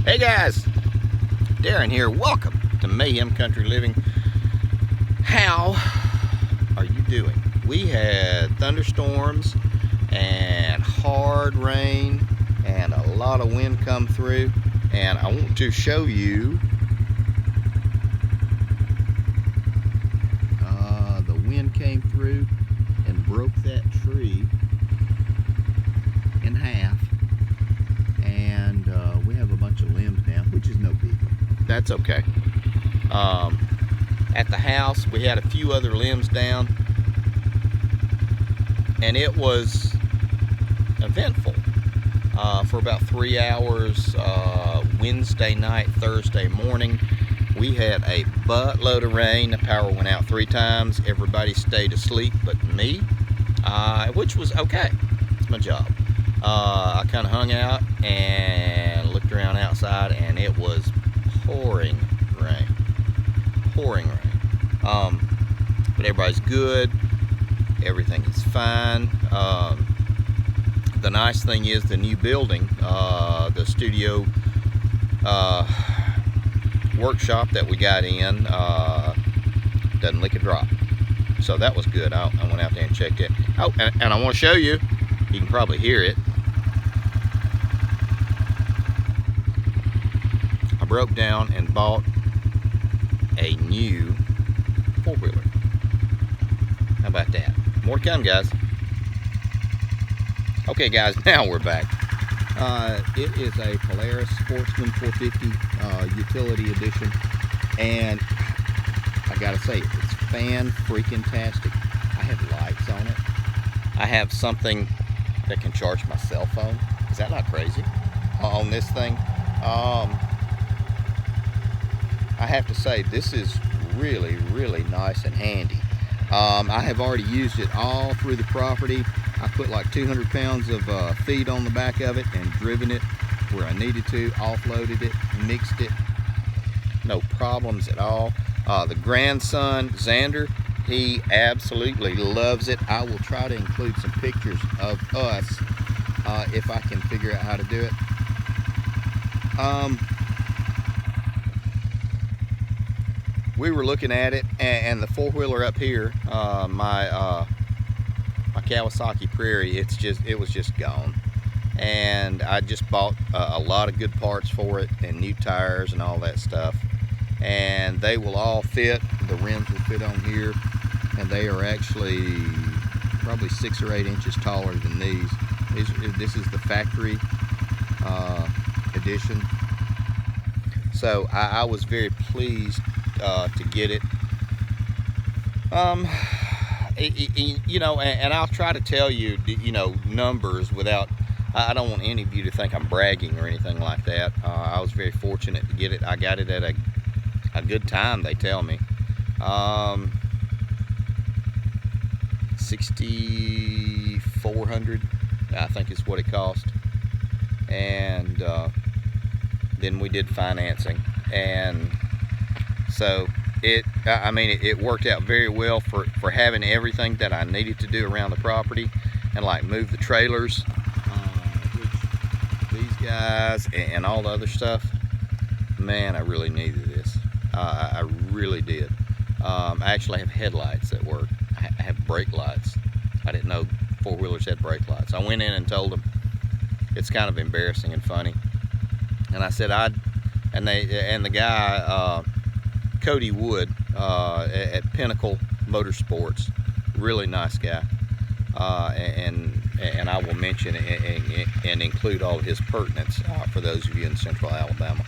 Hey guys, Darren here. Welcome to Mayhem Country Living. How are you doing? We had thunderstorms and hard rain and a lot of wind come through, and I want to show you the wind came through and broke that tree in half, and we have a bunch of limbs down, which is no big. That's okay. At the house we had a few other limbs down, and it was eventful for about 3 hours. Wednesday night, Thursday morning, we had a buttload of rain. The power went out 3 times. Everybody stayed asleep but me, which was okay. It's my job. I kind of hung out and looked around outside, and it was pouring rain. But everybody's good. Everything is fine. The nice thing is the new building, the studio workshop that we got in, doesn't leak a drop. So that was good. I went out there and checked it. Oh, and I want to show you. You can probably hear it. I broke down and bought a new 4-wheeler. How about that? More to come, guys. Okay, guys, now we're back. It is a Polaris Sportsman 450 utility edition, and I gotta say, it's fan-freaking-tastic. I have lights on it. I have something that can charge my cell phone. Is that not crazy? On this thing. I have to say, this is really, really nice and handy. I have already used it all through the property. I put like 200 pounds of feed on the back of it and driven it where I needed to, offloaded it, mixed it. No problems at all. The grandson, Xander, he absolutely loves it. I will try to include some pictures of us if I can figure out how to do it. We were looking at it, and the 4-wheeler up here, my Kawasaki Prairie, it was just gone. And I just bought a lot of good parts for it, and new tires and all that stuff. And they will all fit. The rims will fit on here, and they are actually probably 6 or 8 inches taller than these. This is the factory edition. So I was very pleased to get it. You know, and I'll try to tell you, you know, numbers without, I don't want any of you to think I'm bragging or anything like that. I was very fortunate to get it. I got it at a good time, they tell me. 6,400, I think is what it cost. And then we did financing, and so it worked out very well for having everything that I needed to do around the property, and like move the trailers, which these guys and all the other stuff. Man, I really needed this. I really did. I actually have headlights that work. I have brake lights. I didn't know 4-wheelers had brake lights. I went in and told them. It's kind of embarrassing and funny. And I said and the guy, Cody Wood, at Pinnacle Motorsports, really nice guy. And I will mention and include all of his pertinence for those of you in Central Alabama.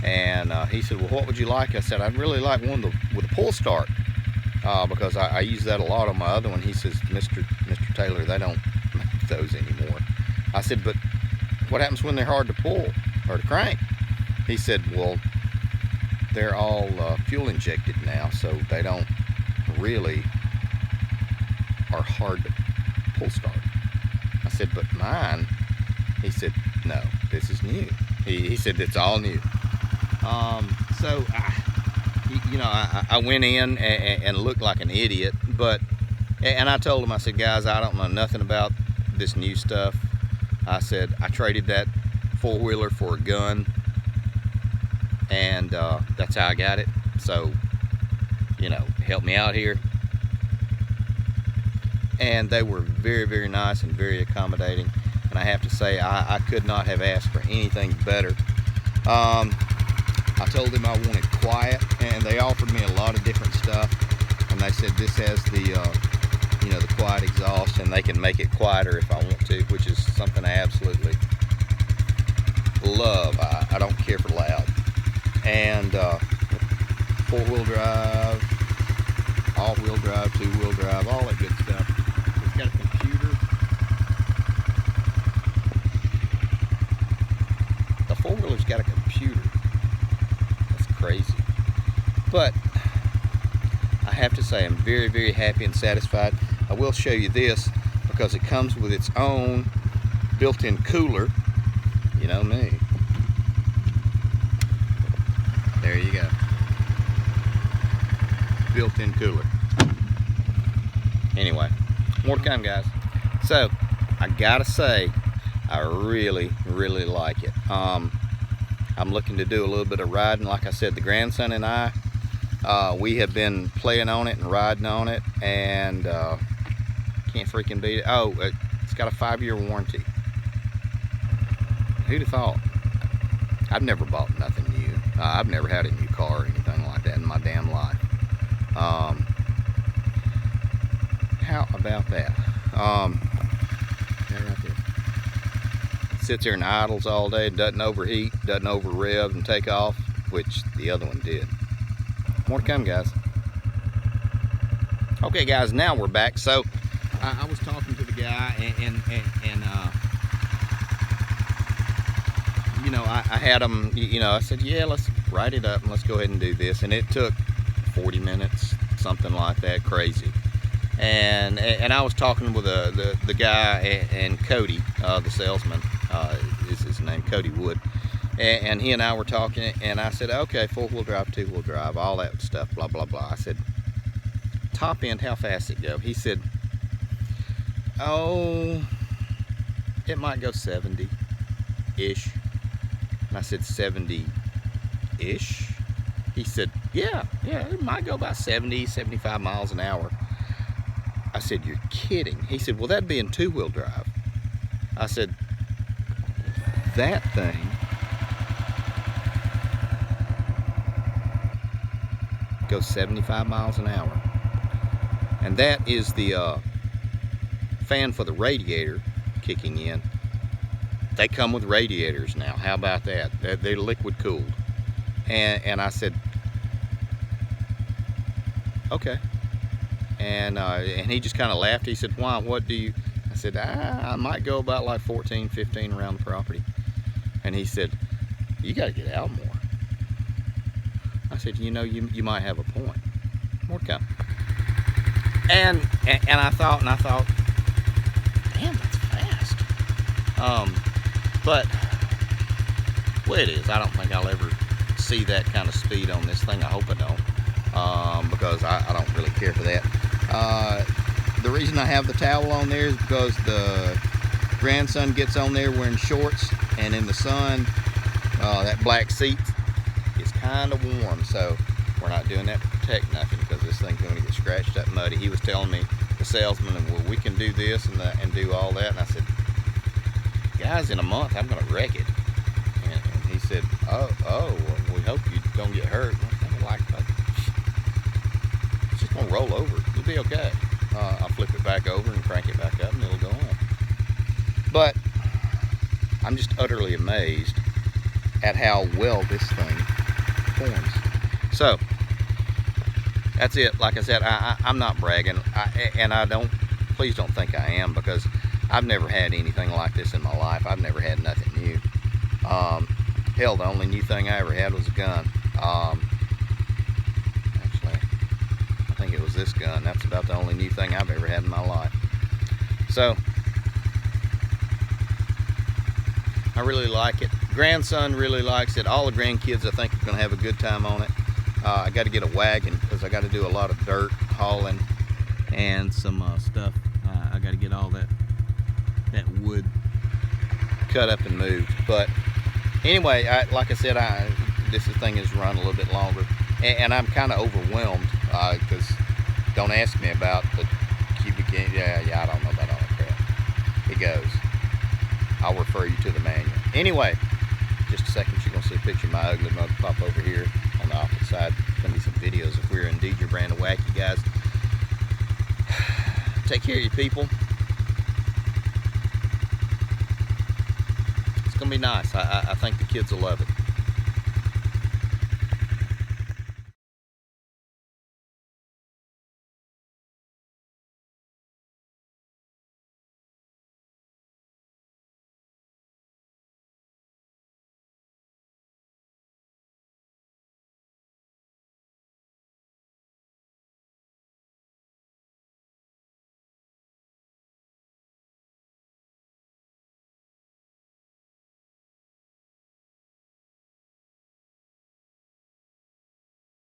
And he said, well, what would you like? I said, I'd really like one with a pull start, because I use that a lot on my other one. He says, Mr. Taylor, they don't make those anymore. I said, but what happens when they're hard to pull or to crank? He said, well, they're all fuel injected now, so they don't really are hard to pull start. I said, but mine, he said, no, this is new. He said, it's all new. So, you know, I went in and looked like an idiot, and I told him, I said, guys, I don't know nothing about this new stuff. I said, I traded that 4-wheeler for a gun. and that's how I got it. So, you know, help me out here. And they were very, very nice and very accommodating. And I have to say, I could not have asked for anything better. I told them I wanted quiet, and they offered me a lot of different stuff. And they said this has the, you know, the quiet exhaust, and they can make it quieter if I want to, which is something I absolutely love. I don't care for loud. And 4-wheel drive, all-wheel drive, 2-wheel drive, all that good stuff. It's got a computer. The 4-wheeler's got a computer. That's crazy. But I have to say I'm very, very happy and satisfied. I will show you this because it comes with its own built-in cooler. You know me. There you go. Built-in cooler. Anyway, more to come, guys. So, I gotta say, I really, really like it. I'm looking to do a little bit of riding. Like I said, the grandson and I, we have been playing on it and riding on it, and can't freaking beat it. Oh, it's got a 5-year warranty. Who'd have thought? I've never bought nothing new. I've never had a new car or anything like that in my damn life. How about that? Right there. Sits there and idles all day, doesn't overheat, doesn't over rev and take off, which the other one did. More to come, guys. Okay, guys, now we're back. So I was talking to the guy, and you know, I had him, you know, I said, yeah, let's write it up and let's go ahead and do this. And it took 40 minutes, something like that, crazy. And I was talking with the guy, and Cody, the salesman, is his name, Cody Wood. And he and I were talking, and I said, okay, 4-wheel drive, 2-wheel drive, all that stuff, blah, blah, blah. I said, top end, how fast it go? He said, oh, it might go 70-ish. And I said, 70-ish? He said, yeah, it might go about 70, 75 miles an hour. I said, you're kidding. He said, well, that'd be in 2-wheel drive. I said, that thing goes 75 miles an hour. And that is the fan for the radiator kicking in. They come with radiators now. How about that? They're liquid cooled. And I said, okay. And he just kind of laughed. He said, why? What do you? I said, I might go about like 14, 15 around the property. And he said, you got to get out more. I said, you know, you might have a point. More to come. And I thought, damn, that's fast. But well, it is. I don't think I'll ever see that kind of speed on this thing. I hope I don't, because I don't really care for that. The reason I have the towel on there is because the grandson gets on there wearing shorts, and in the sun, that black seat is kind of warm. So we're not doing that to protect nothing, because this thing's going to get scratched up muddy. He was telling me, the salesman, well, we can do this and do all that. And I said, guys, in a month I'm going to wreck it. And he said, oh, well, we hope you don't get hurt. I'm like, it's just going to roll over. You'll be okay. I'll flip it back over and crank it back up, and it'll go on. But I'm just utterly amazed at how well this thing performs. So that's it. Like I said, I'm not bragging, and I don't. Please don't think I am, because I've never had anything like this in my life. I've never had nothing new. Hell, the only new thing I ever had was a gun. Actually, I think it was this gun. That's about the only new thing I've ever had in my life. So I really like it. Grandson really likes it. All the grandkids, I think, are going to have a good time on it. I got to get a wagon, because I got to do a lot of dirt hauling and some stuff. I got to get all that wood cut up and moved. But anyway, like I said, this thing has run a little bit longer, and I'm kind of overwhelmed because don't ask me about the cubic inch. Yeah, I don't know about all that crap. It goes. I'll refer you to the manual. Anyway, just a second, you're gonna see a picture of my ugly mug pop over here on the opposite side. Gonna be some videos if we're indeed your brand of wacky, guys. Take care of you people. It's gonna be nice. I think the kids will love it.